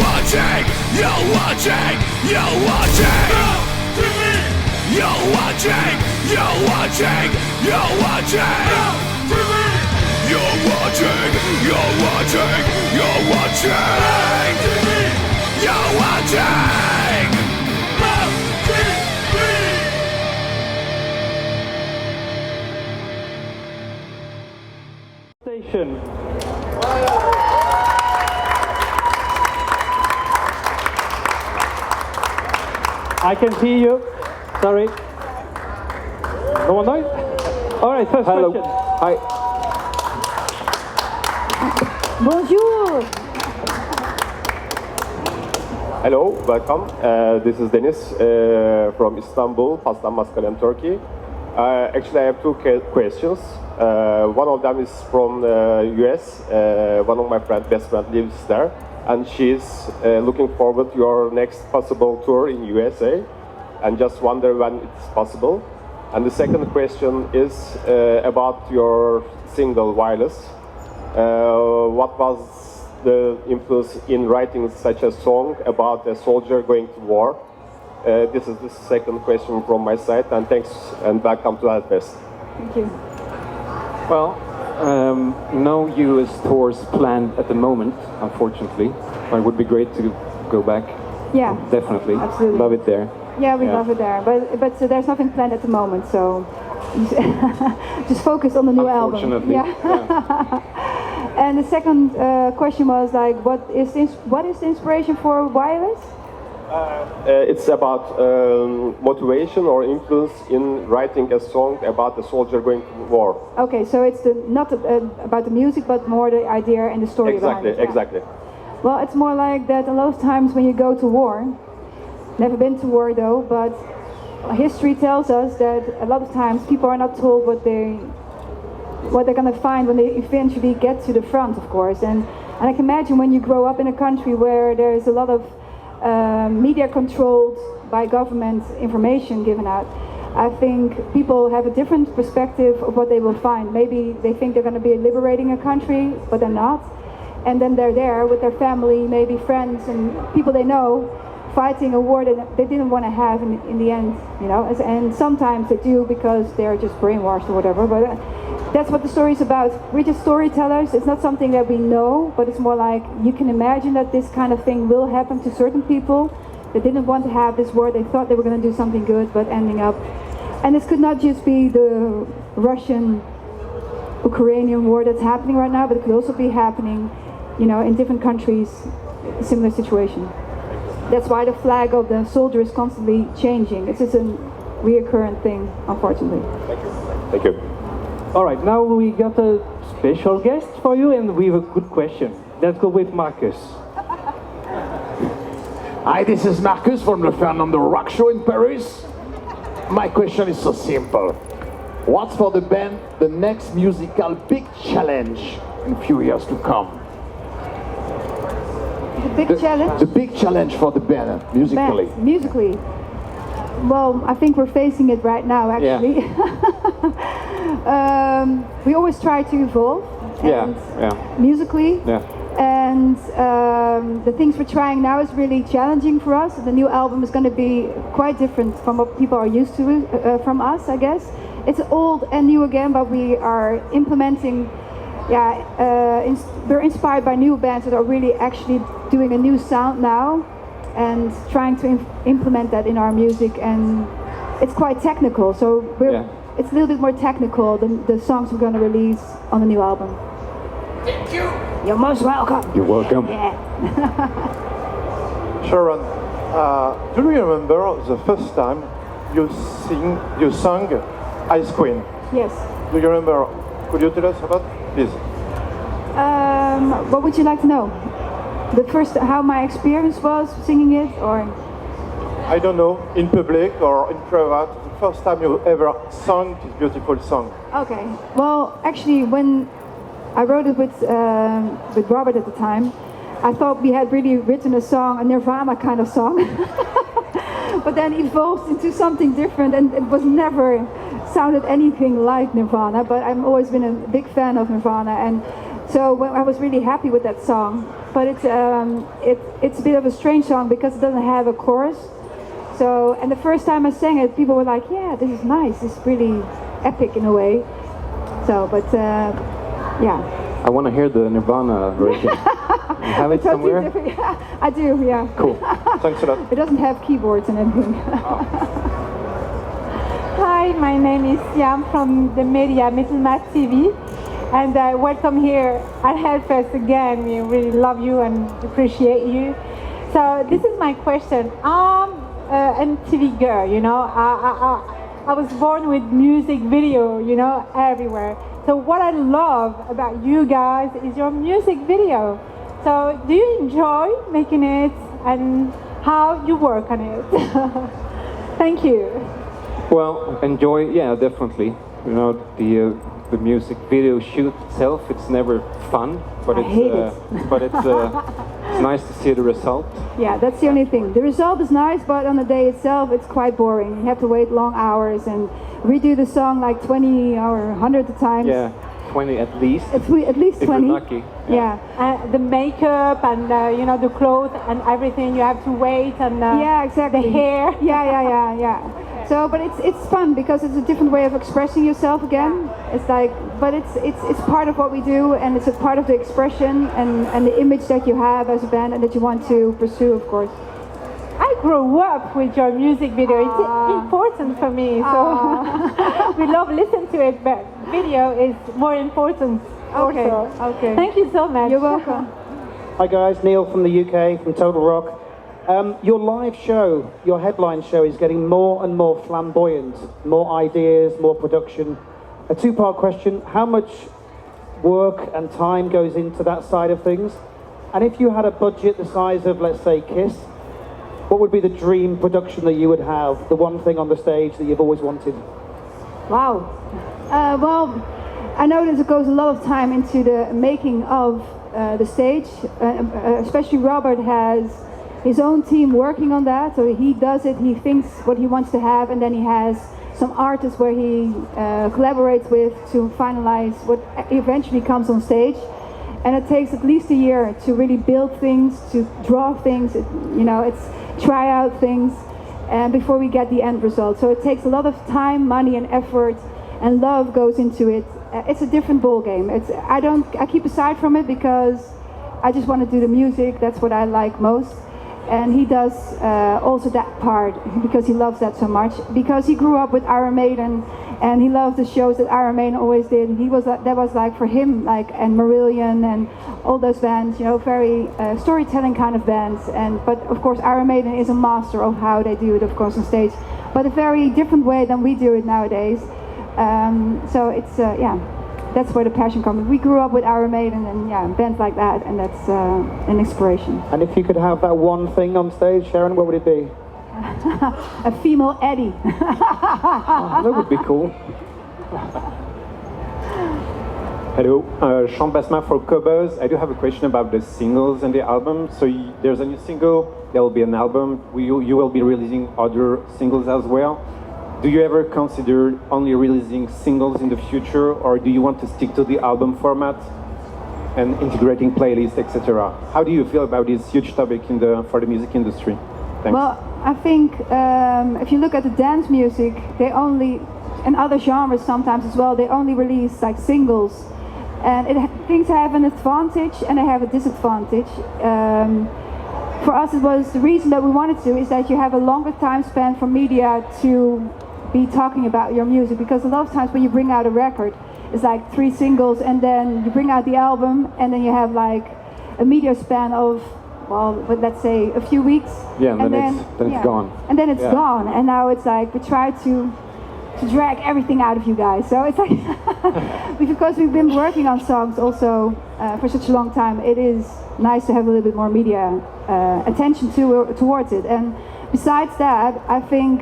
watching, you're watching, you're watching. You're watching, you're watching, you're watching. You're watching, you're watching, you're watching. You're watching. Station. I can see you. Sorry. No one knows? All right, first Hello. question. Hi. Bonjour. Hello, welcome. This is Deniz from Istanbul, Pastan Maskalyem, Turkey. Actually, I have two questions. One of them is from US. One of my best friend lives there, and she's looking forward to your next possible tour in USA, and just wonder when it's possible. And the second question is about your single Wireless. What was the influence in writing such a song about a soldier going to war? This is the second question from my side, and thanks and welcome to Hellfest. Thank you. Well, no US tours planned at the moment, unfortunately. But it would be great to go back. Yeah. Definitely. Absolutely. Love it there. Yeah, we love it there, but there's nothing planned at the moment, so just focus on the new album. Unfortunately. Yeah. And the second question was like, what is the inspiration for Wireless? It's about motivation or influence in writing a song about a soldier going to war. Okay, so it's not about the music, but more the idea and the story behind it. Exactly. Well, it's more like that a lot of times when you go to war, never been to war though, but history tells us that a lot of times people are not told what they're going to find when they eventually get to the front, of course. And I can imagine when you grow up in a country where there's a lot of media controlled by government information given out, I think people have a different perspective of what they will find. Maybe they think they're going to be liberating a country, but they're not. And then they're there with their family, maybe friends and people they know, fighting a war that they didn't want to have in the end, you know. And sometimes they do because they're just brainwashed or whatever, but that's what the story is about. We're just storytellers. It's not something that we know, but it's more like you can imagine that this kind of thing will happen to certain people that didn't want to have this war. They thought they were going to do something good, but ending up. And this could not just be the Russian-Ukrainian war that's happening right now, but it could also be happening, you know, in different countries, similar situation. That's why the flag of the soldier is constantly changing. It's just a reoccurrent thing, unfortunately. Thank you. All right, now we got a special guest for you, and we have a good question. Let's go with Marcus. Hi, this is Marcus from the Fernando Rock Show in Paris. My question is so simple. What's for the band the next musical big challenge in a few years to come? The big challenge? The big challenge for the band, musically. Musically. Well, I think we're facing it right now, actually. Yeah. We always try to evolve. Musically. Yeah. And the things we're trying now is really challenging for us. The new album is going to be quite different from what people are used to from us, I guess. It's old and new again, but we are implementing. We're inspired by new bands that are really actually doing a new sound now and trying to implement that in our music, and it's quite technical, so it's a little bit more technical than the songs we're going to release on the new album. Thank you! You're most welcome! You're welcome. Yeah. Sharon, do you remember the first time you sang Ice Queen? Yes. Do you remember? Could you tell us about this? What would you like to know? How my experience was singing it, or? I don't know, in public or in private, the first time you ever sang this beautiful song. Okay. Well, actually, when I wrote it with Robert at the time, I thought we had really written a song, a Nirvana kind of song, but then evolved into something different, and it was never sounded anything like Nirvana. But I've always been a big fan of Nirvana, and so when I was really happy with that song. but it's a bit of a strange song because it doesn't have a chorus. So, and the first time I sang it, people were like, "Yeah, this is nice. It's really epic in a way." So, but yeah. I want to hear the Nirvana version. You have it Totally somewhere? different. I do, yeah. Cool. Thanks a lot. It doesn't have keyboards and everything. Hi, my name is Siam from the media Mittelmatt TV, and welcome here at Hellfest again. We really love you and appreciate you. So this is my question. I'm an MTV girl, you know. I was born with music video, you know, everywhere. So what I love about you guys is your music video. So do you enjoy making it and how you work on it? Thank you. Well, enjoy, yeah, definitely. You know, the music video shoot itself, it's never fun, but I hate it. but it's nice to see the result. Yeah, that's the only thing. The result is nice, but on the day itself, it's quite boring. You have to wait long hours and redo the song like 20 or 100 times. Yeah, 20 at least. At least if 20. you're lucky. Yeah. The makeup and you know, the clothes and everything, you have to wait, and Yeah, exactly. the hair. Yeah. So, but it's fun because it's a different way of expressing yourself again. It's like, but it's part of what we do, and it's a part of the expression and the image that you have as a band and that you want to pursue, of course. I grew up with your music video. It's important for me, so we love listening to it, but video is more important. Okay. Also. Okay. Thank you so much. You're welcome. Hi guys, Neil from the UK, from Total Rock. Your live show, your headline show is getting more and more flamboyant, more ideas, more production. A two-part question, how much work and time goes into that side of things? And if you had a budget the size of, let's say, Kiss, what would be the dream production that you would have, the one thing on the stage that you've always wanted? Wow. Well, I know that it goes a lot of time into the making of the stage, especially Robert has his own team working on that, so he does it, he thinks what he wants to have, and then he has some artists where he collaborates with to finalize what eventually comes on stage. And it takes at least a year to really build things, to draw things, you know, it's try out things before we get the end result. So it takes a lot of time, money and effort, and love goes into it. It's a different ball game. I keep aside from it because I just want to do the music, that's what I like most. And he does also that part because he loves that so much. Because he grew up with Iron Maiden, and he loved the shows that Iron Maiden always did. That was like for him, like, and Marillion and all those bands, you know, very storytelling kind of bands. But of course, Iron Maiden is a master of how they do it, of course, on stage, but a very different way than we do it nowadays. So it's yeah. That's where the passion comes. We grew up with Iron Maiden and bands like that, and that's an inspiration. And if you could have that one thing on stage, Sharon, what would it be? A female Eddie. That would be cool. Hello, Sean Basma for Cobos. I do have a question about the singles and the album. So there's a new single, there will be an album. You will be releasing other singles as well. Do you ever consider only releasing singles in the future, or do you want to stick to the album format and integrating playlists, etc.? How do you feel about this huge topic for the music industry? Thanks. Well, I think if you look at the dance music, they only, and other genres sometimes as well, they only release like singles. And things have an advantage and they have a disadvantage. For us, it was the reason that we wanted to is that you have a longer time span for media to be talking about your music, because a lot of times when you bring out a record, it's like 3 singles, and then you bring out the album, and then you have like a media span of, well, but let's say a few weeks. Yeah, and then it's gone. And then it's gone, and now it's like we try to drag everything out of you guys. So it's like because we've been working on songs also for such a long time, it is nice to have a little bit more media attention towards it. And besides that, I think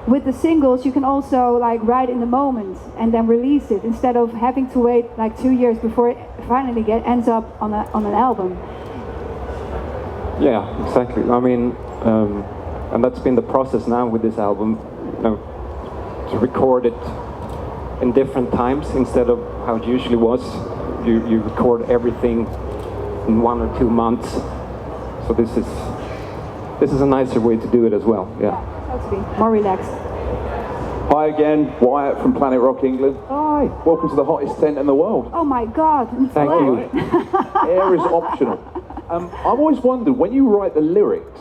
with the singles you can also like write in the moment and then release it instead of having to wait like 2 years before it finally ends up on an album. Yeah, exactly. I mean, and that's been the process now with this album, you know, to record it in different times instead of how it usually was. You record everything in 1 or 2 months. So this is a nicer way to do it as well. Yeah. Totally. More relaxed. Hi again, Wyatt from Planet Rock England. Hi. Welcome to the hottest tent in the world. Oh my God. Thank you. Air is optional. I've always wondered, when you write the lyrics,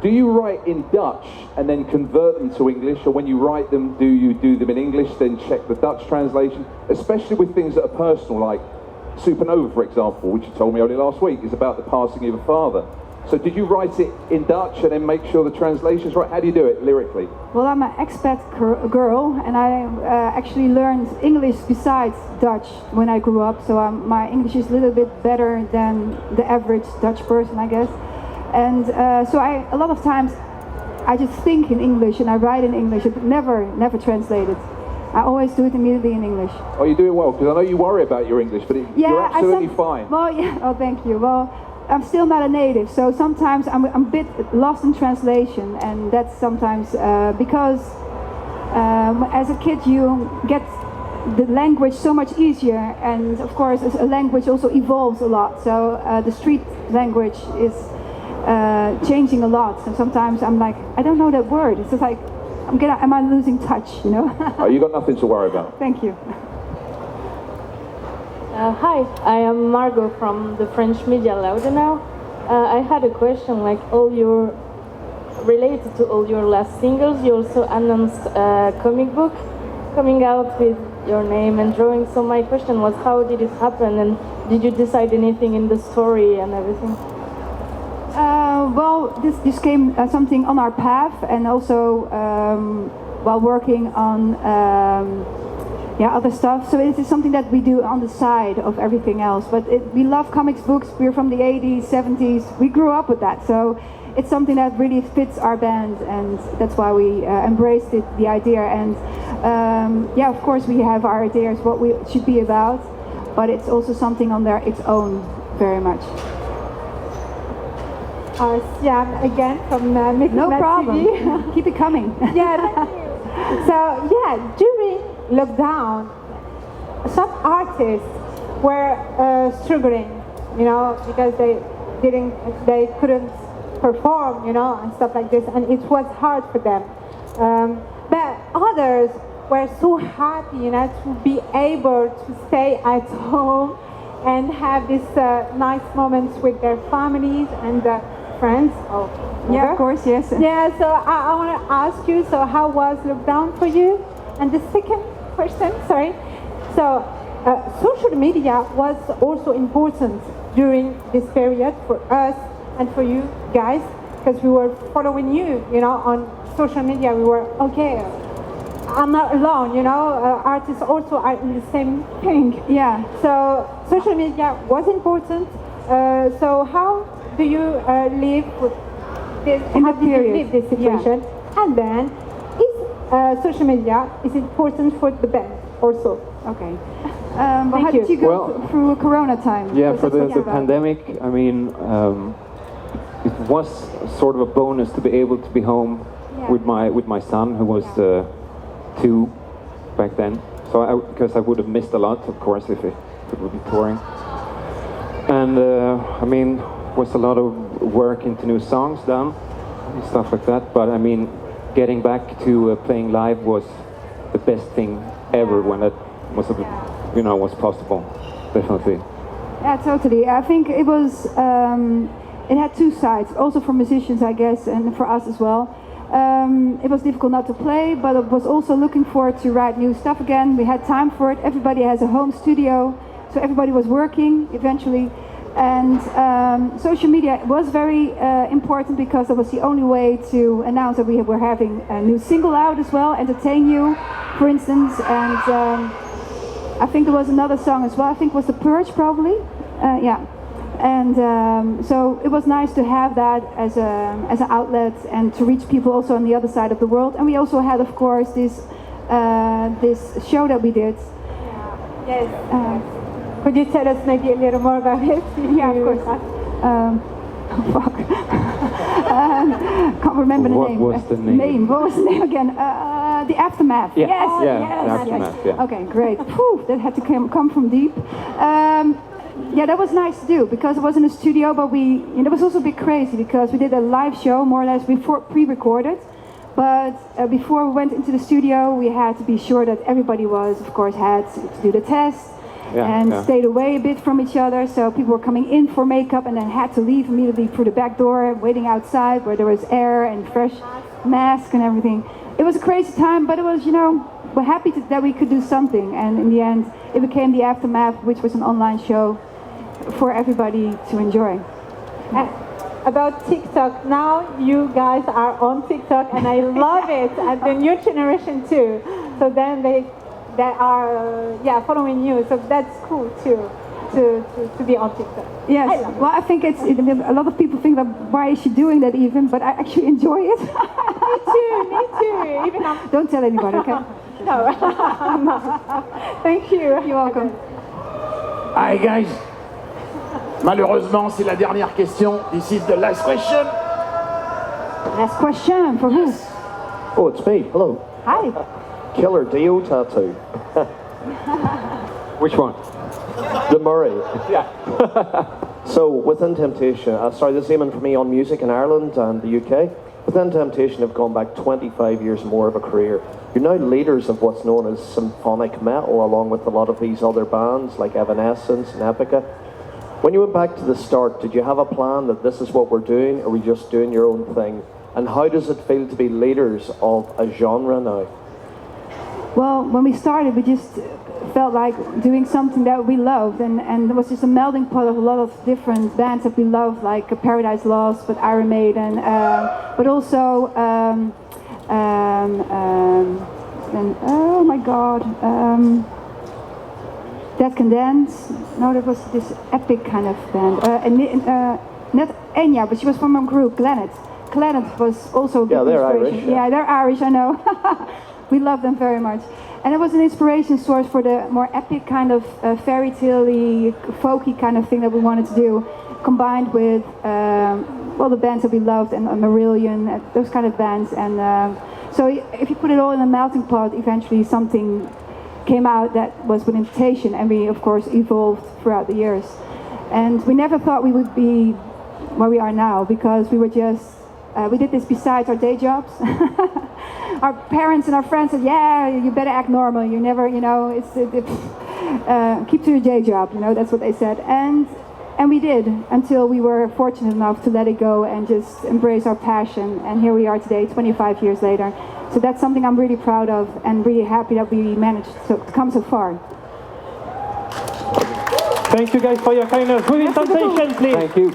do you write in Dutch and then convert them to English, or when you write them, do you do them in English, then check the Dutch translation? Especially with things that are personal, like Supernova, for example, which you told me only last week, is about the passing of a father. So did you write it in Dutch and then make sure the translation's right? How do you do it lyrically? Well, I'm an expat girl, and I actually learned English besides Dutch when I grew up. So my English is a little bit better than the average Dutch person, I guess. And so a lot of times I just think in English and I write in English. It never translate it. I always do it immediately in English. Oh, you do it well, because I know you worry about your English, but you're absolutely fine. Well, yeah. Oh, thank you. Well, I'm still not a native, so sometimes I'm a bit lost in translation, and that's sometimes because as a kid you get the language so much easier, and of course a language also evolves a lot. So the street language is changing a lot. So sometimes I'm like, I don't know that word. It's just like, am I losing touch? You know? Oh, you got nothing to worry about. Thank you. Hi, I am Margot from the French media Laudenau. I had a question, like related to all your last singles, you also announced a comic book coming out with your name and drawing. So my question was, how did it happen, and did you decide anything in the story and everything? Well, this came something on our path, and also while working on other stuff. So it is something that we do on the side of everything else. But we love comics books. We're from the 80s, 70s. We grew up with that. So it's something that really fits our band, and that's why we embraced the idea. And of course we have our ideas what we should be about, but it's also something on its own very much. Siam again from No problem. Keep it coming. Yeah, thank you. So during lockdown, some artists were struggling, because they couldn't perform, and stuff like this, and it was hard for them. But others were so happy, to be able to stay at home and have these nice moments with their families and friends. Yeah, of course, yes. Yeah, so I want to ask you, so how was lockdown for you? And the second question, sorry. So social media was also important during this period for us and for you guys, because we were following you, on social media. We were, okay, I'm not alone, artists also are in the same thing. Yeah. So social media was important. So how do you live with this, how do you live this situation? Yeah. And then, social media is important for the band also. Okay. How did you go through Corona time? Yeah, for the pandemic, I mean, it was sort of a bonus to be able to be home with my son, who was 2 back then. So because I would have missed a lot, of course, if it would be touring. And I mean, was a lot of work into new songs done and stuff like that. But I mean, getting back to playing live was the best thing ever when it was, was possible. Definitely. Yeah, totally. I think it was. It had two sides, also for musicians, I guess, and for us as well. It was difficult not to play, but it was also looking forward to write new stuff again. We had time for it. Everybody has a home studio, so everybody was working eventually. And social media was very important, because it was the only way to announce that we were having a new single out as well, Entertain You, for instance. And I think there was another song as well. I think it was The Purge, probably. Yeah. And so it was nice to have that as an outlet and to reach people also on the other side of the world. And we also had, of course, this show that we did. Yes. Could you tell us maybe a little more about it? Yeah, of course. Fuck. Can't remember the name. What was the name? What was the name again? The Aftermath. Yeah. Yes. The Aftermath. Yeah. Okay, great. Whew, that had to come from deep. yeah, that was nice to do because it was in a studio, but it was also a bit crazy because we did a live show more or less before pre-recorded. But before we went into the studio, we had to be sure that everybody was, of course, had to do the test and stayed away a bit from each other. So people were coming in for makeup and then had to leave immediately through the back door, waiting outside where there was air and fresh mask and everything. It was a crazy time, but it was, we're happy that we could do something. And in the end, it became the Aftermath, which was an online show for everybody to enjoy. About TikTok, now you guys are on TikTok and I love it, and the new generation too. So then they are following you, so that's cool too, to be on TikTok. Yes, I think a lot of people think that why is she doing that even, but I actually enjoy it. Me too. Even don't tell anybody, okay? No. Thank you. You're welcome. Hi guys. Malheureusement, c'est la dernière question. This is the last question. Last question for who? Oh, it's me. Hello. Hi. Killer Dio tattoo. Which one? The Murray. Yeah. So, Within Temptation, sorry, this is aiming for me on music in Ireland and the UK. Within Temptation have gone back 25 years more of a career. You're now leaders of what's known as symphonic metal, along with a lot of these other bands like Evanescence and Epica. When you went back to the start, did you have a plan that this is what we're doing, or were you just doing your own thing? And how does it feel to be leaders of a genre now? Well, when we started, we just felt like doing something that we loved, and there was just a melding pot of a lot of different bands that we loved, like Paradise Lost with Iron Maiden, but also, oh my God, Dead Can Dance. No, there was this epic kind of band. Not Enya, but she was from a group, Glennet. Glennet was also a big they're inspiration. Irish. Yeah, they're Irish, I know. We love them very much. And it was an inspiration source for the more epic kind of fairy tale-y, folky kind of thing that we wanted to do, combined with the bands that we loved, and Marillion, those kind of bands. And so if you put it all in a melting pot, eventually something came out that was with Temptation, and we of course evolved throughout the years. And we never thought we would be where we are now, because we were just we did this besides our day jobs. Our parents and our friends said, yeah, you better act normal, you never, keep to your day job, that's what they said. And we did, until we were fortunate enough to let it go and just embrace our passion. And here we are today, 25 years later. So that's something I'm really proud of, and really happy that we managed to come so far. Thank you guys for your kindness. Within Temptation, please. Thank you.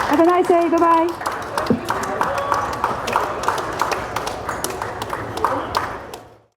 Have a nice day. Bye-bye.